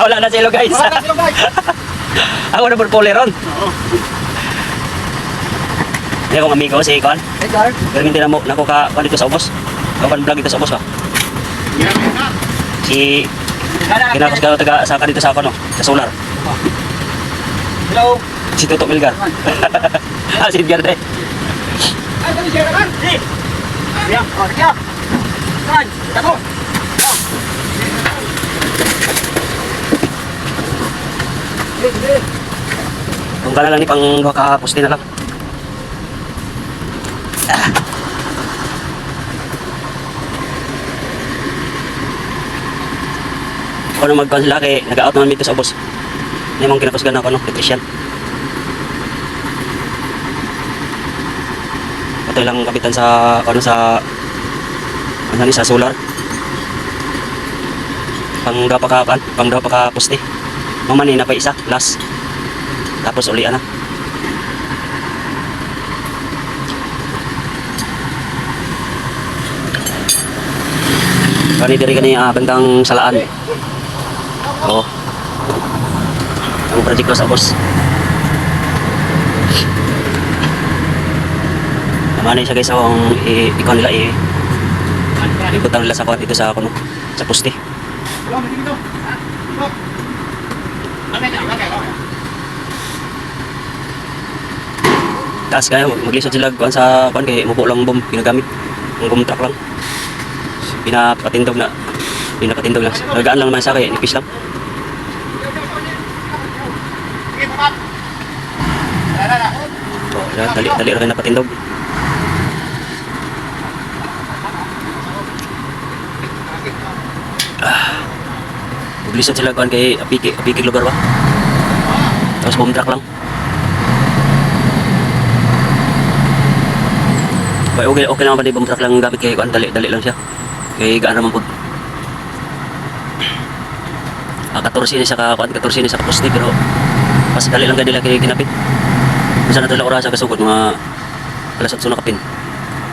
Wala na silo guys. Wala na silo guys. Ako na purpole ron. Oo. Hindi akong amigo si Kwan. Edgar. Pero hindi na mo nako ka dito sa ubos. Kapan vlog dito sa ubos ka. Si kinakos ka taga sa dito sa ako no, sa solar. Hello. Si Toto Milgar. Si Edgar deh. Ay, dali siya kan. Si. Ya, oh, ya. Kan, dako. Kung ka na lang ni pang duha ka poste na lang. Ako na magkansila kay nag-out naman dito sa ubos. Hindi mong kinakusgan ako, no? Electrician. Ito lang kapitan sa, ano sa solar. Pang daw pa ka poste. Mamani na pa isa, last. Tapos ulian na. Kani diri kani bentang salaan. Oh. Ang project ko sa boss. Naman siya guys ang ikaw nila ikutan nila sa dito sa kuno sa poste. Taas kaya maglisod sila kuan sa kuan kay mubo lang bomb ginagamit. Ang bomb truck lang. Pinapatindog na. Nagaan lang naman sa kay nipis lang. Oh, dali rin napatindog. Blisod sila kuan kay apiki lugar ba. Tapos bomb truck lang. Okay naman pa di bomb truck lang gamit kay kuan dali lang siya. Kay gaan naman po. 14 ni sa kuan 14 ni sa poste pero mas dali lang kanila kay kinapit. Bisa na tala oras sa kasugod mga alas 8 na kapin.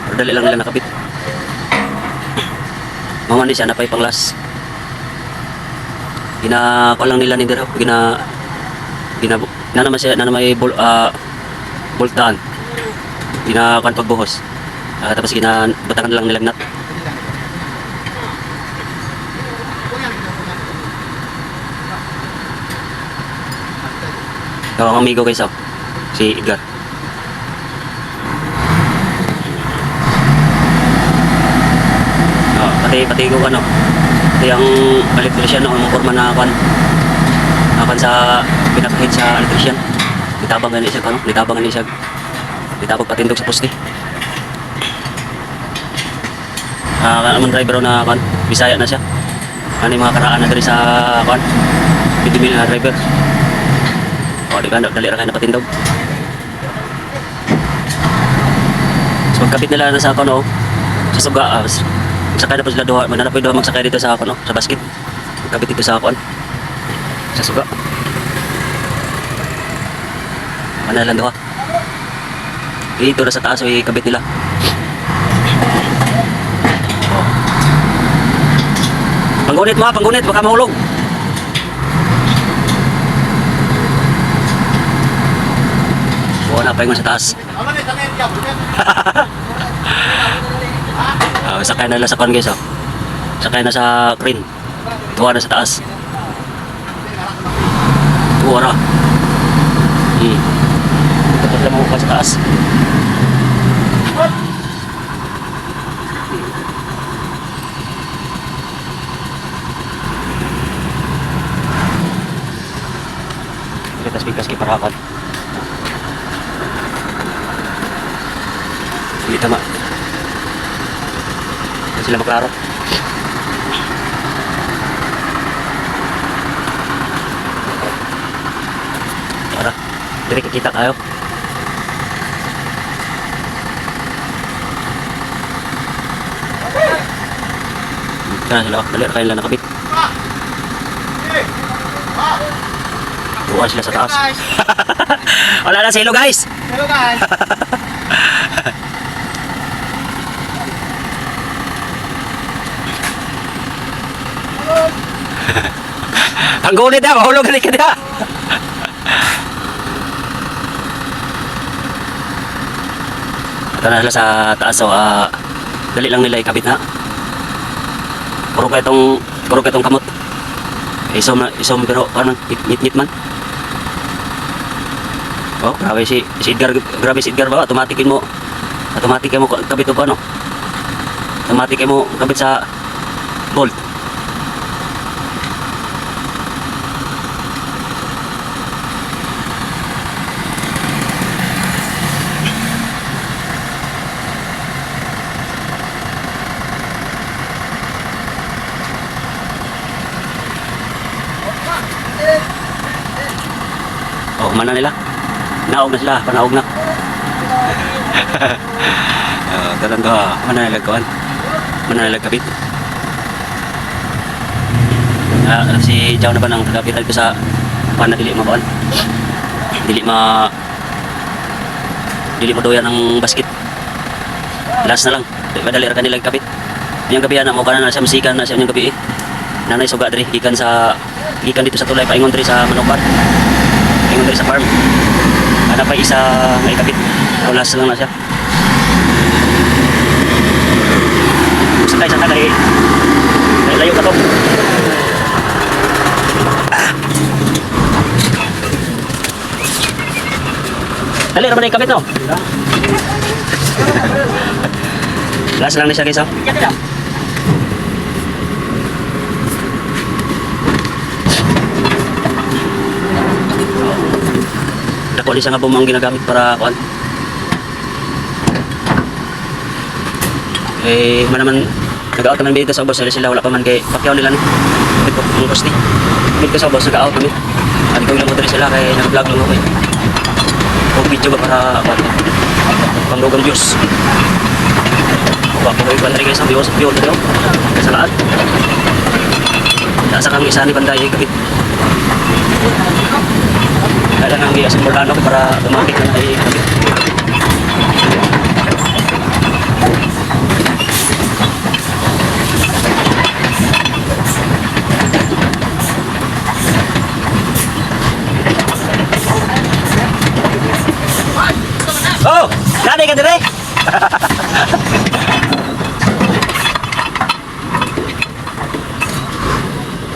Pero dali lang nila nakapit. Mga ni siya napay panglas. Ginakuha lang nila ni Dero. Na naman siya na may boltaan. Ginakuha pagbuhos. Tapos batangan lang nilagnat. Ikaw ang amigo kayo si Edgar. Pati ko ano. Ito yung electrician ang forma na akan sa pinakahit sa electrician. Nitabangan niya siya nitabang patindog sa poste. Ang driver na akan Bisaya na siya. Ano yung mga karaan na dari sa akan pidimil na driver. O di ba dali ra kay napatindog. So pagkapit nila na sa akan sa suga sakay na po sila duha, mananap po duha magsakay dito sa ako, sa basket. Magkabit dito sa ako, sa suga. Mana lang duha. Dito na sa taas, ikabit nila. Panggunit mo panggunit, baka mahulog. Wala pa yung sa taas. Sakay na lang sa kon guys. Sakay na sa crane. Tuwa na sa taas. Tuwa na. Tapos lang mo sa taas. Kita speakers kay parakan. Hindi tama. Sila maklaro. Tara, diri kita tayo. Kana sila, dali kayo lang nakabit. Tuwa sila sa taas. Wala na silo guys. Hello guys. Ang gunit na, mahulog ka na. Ito na sila sa taas, so dali lang nila ikabit na. Puro ka itong kamot. Isom pero parang ngit man. Oh, grabe si Edgar, ba? Automatic mo kabit o ano? Automatic mo kabit sa bolt. Oh, mana nila? Naog na sila, panaog na. Talagang mana nila kawan? Mana nila kabit? Si Jaw na ba nang kagabitan ko sa na dili mabawan? Dili madoyan ng basket. Last na lang. Madali ra kanila kabit. Yung gabi na mo kana na siya musikan na siya yung gabi. Nanay suga diri gikan dito sa tulay paingon diri sa Manokbar. Paingon diri sa farm. Ana pa isa nga ikabit. Last lang na siya. Sakay sa tagay. Layo ka to. Dali naman na ikabit no? Last lang na siya guys oh. Dako di siya nga bumang ginagamit para kuan. Manaman nag-out naman dito sa boss sila wala pa man kay pakyaw nila ni. Ito ang kosti. Dito sa boss nag-out kami. Ano ko lang mo sila kay nag-vlog lang ako eh. O video ba para panglugang views. Wag ko iban rin sa views dito. Sa lahat. Nasa kami isa ni Banday kapit. Kaya nang i-assemble ano para automatic na ay kapit. Oh, nanay ka dire.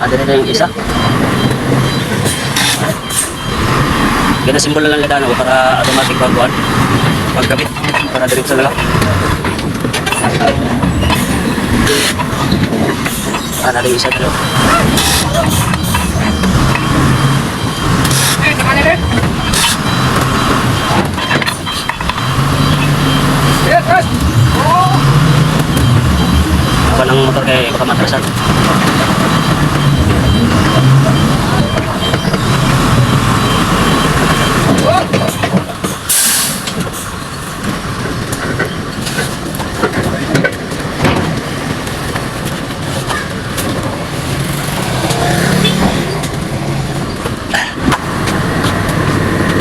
Ada na yung isa. Gana simbol lang nila para automatic pagkuhan. Pagkabit para diretso na lang. Ada yung isa dito. Apa nang motor kay baka matrasan.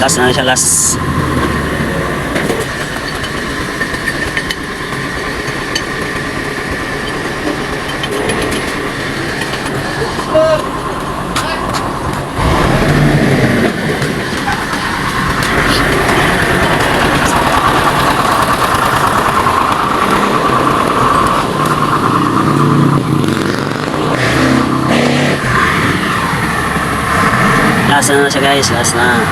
Last na siya, last. Last na siya guys, last na.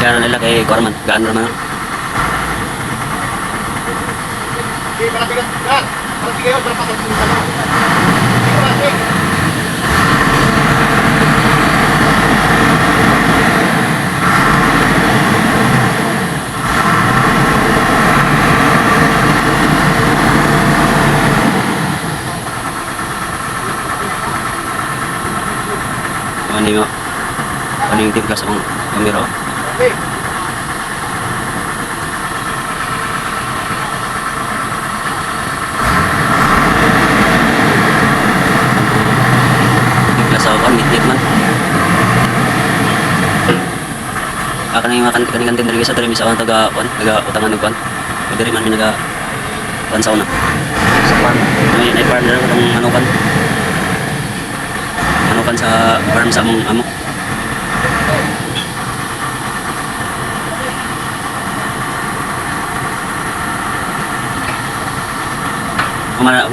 Gano'n nila kay Corman, gaano naman. Sige, parang bigat. Yan. Parang sige yun, parang pasok sa ano. Sige, parang sige. Ano yung timpla sa mga kamera? Okay. Timpla sa kan, ngit man. Akan yung mga kanikan din sa dali sa taga-utangan ng kan. Pwede rin man may naga-kan sa una. Sa pan. May partner ko ng ano kan. Ano kan sa farm sa among amo.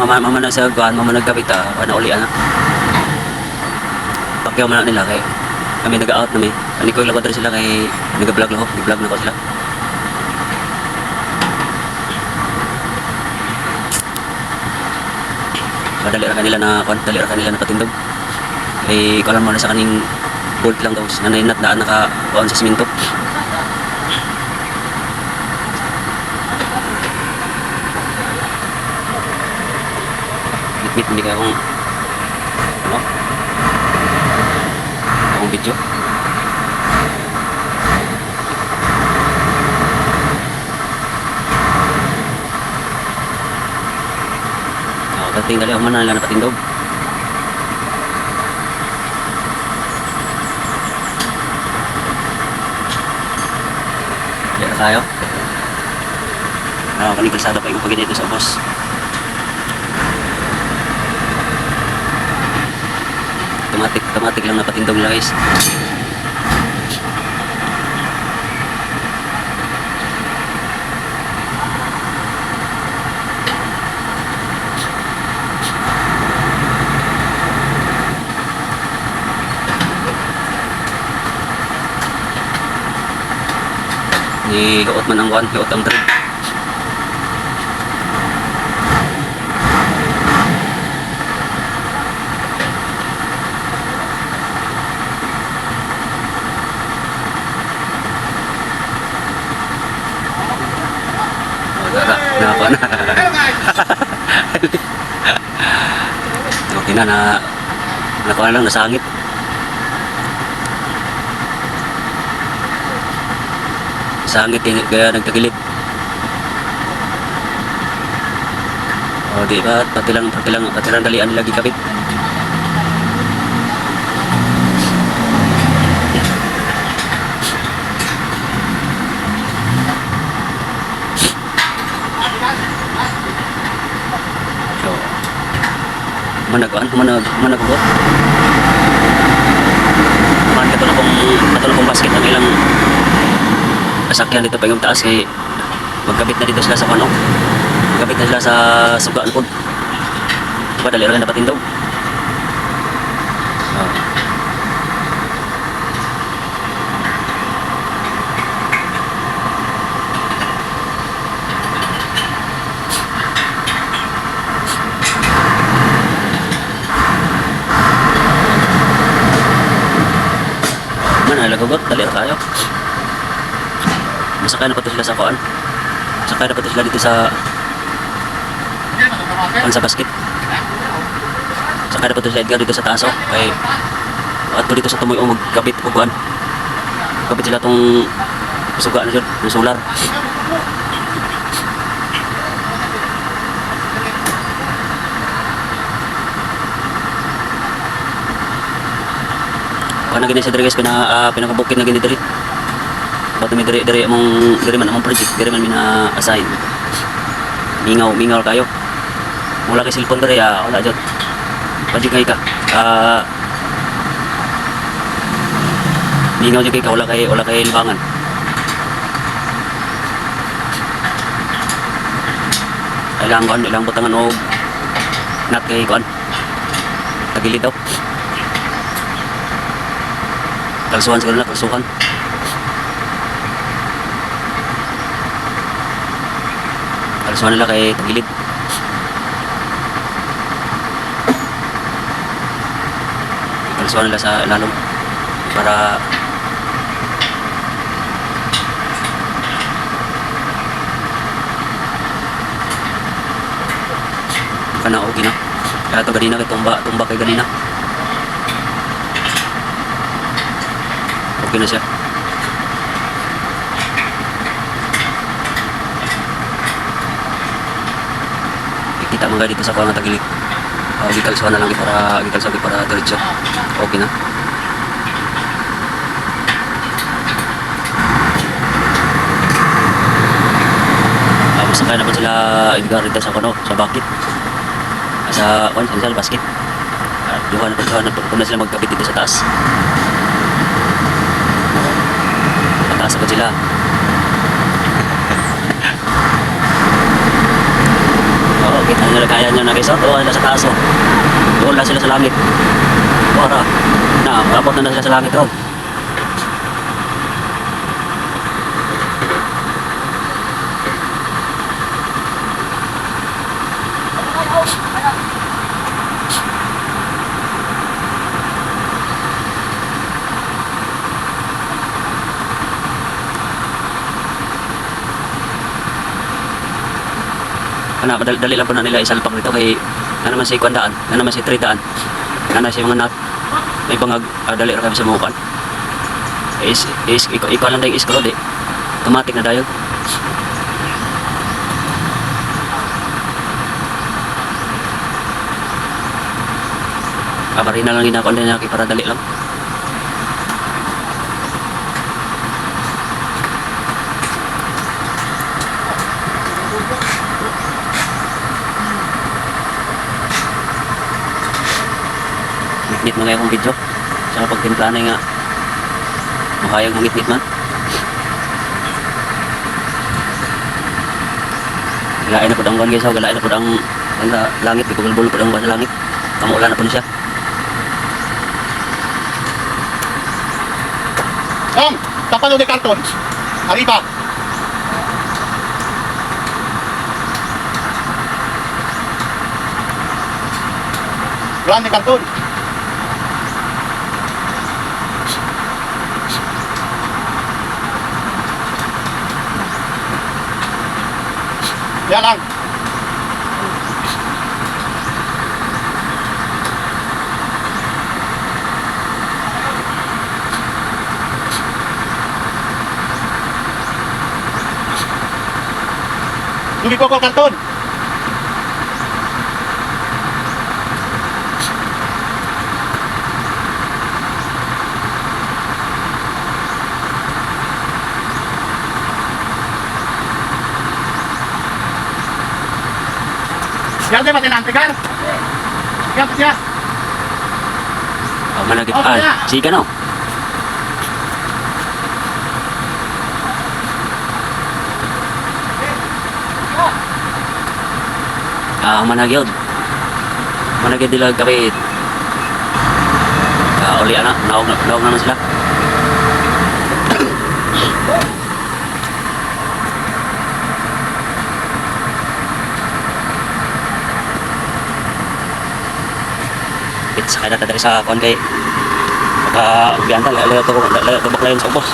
Mama na sa kuan, mama nagkapit ano uli ana. Pagkaw man nila kay kami nag-out na may. Ani ko ilabot rin sila kay nag-vlog lang ako, nag-vlog na ko sila. Madali ra kanila na kuan, dali ra kanila na patindog. Eh kuan mo na sa kaning bolt lang daw, nanay daan naka kuan sa simento. Hindi ka akong ano akong video dating dali ako man nila napatindog kaya tayo kanikalsada pa yung pagin dito sa boss. Automatic lang napatindog nila guys. Ni gaot man ang kuan, gaot ang thread. Napa na. Okay na nakuha lang nasangit. Sangit kaya nagtagilid. O di ba pati lang dalian lagi kapit. Managuan, managugot. Katulong kong basket ang ilang sasakyan dito pa yung taas kay magkabit na dito sila sa kano. Magkabit na sila sa sugaan po. Padali rin na patindog. Nalagugot, dali na tayo. Masakay na pa ito sila sa kuan. Masakay na pa ito sila dito sa sa basket. Masakay na pa ito sila Edgar dito sa taas. Kay at dito sa tumoy magkabit o kuan. Magkabit sila itong suga na dyan, yung solar. Kana gini sa diri guys pinakabukin na gini diri. Bato mi diri man among project, diri man mina assign. Mingaw kayo. Mula kay cellphone diri wala jud. Pwede kay ka. Mingaw jud kay ka wala kay libangan. Ilang butangan og nat kay kuan. Tagilid daw. Kalsuhan siguro na, kalsuhan. Kalsuhan nila kay tagilid. Kalsuhan nila sa lalong para kana okay na. Kaya ito ganina kay tumba kay ganina. Okay na siya. Kita mga dito sa kuwang tagilid. Gikalsuhan na lang gikalsuhan para diretso. Okay na. Masakay na po sila Edgar dito sa sa bakit. Sa basket. Duha na po na sila magkabit dito sa taas. Mataas po sila. Oo, kita nila kaya nyo na guys. Oo, nila sa taas. Doon lang sila sa langit. Para abot na sila sa langit. Oh. Dali lang po na nila isalpak nito kay naman si Kwandaan, naman si Tridaan, si mga may bangag, dali rin kami sa mukan. Ikaw lang dahil iskro, di. Automatic na dayo. Kabarina lang ginakon din niya para dali lang. Ngit na ngayon kong video sa pagtimpla na nga makayag mangit-ngit man. Galain na po ang guys, galain na po ang langit, bigubulbul po ang sa langit. Kamuulan na po siya. Tapalo de karton. Arriba. Grande karton. Yan lang. Tubig ko karton. Yan din matinante ka. Yan siya. Managit. Okay na. Sige no. Managyod. Managyod dilag kapit. Uli anak, naog naman sila. Sakay na tadari sa kon kay biyanta layo tubak layon sa ubos.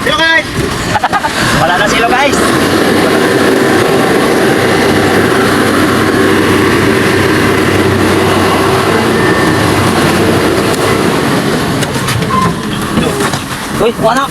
Yo guys. Wala na sila guys. Uy, wala.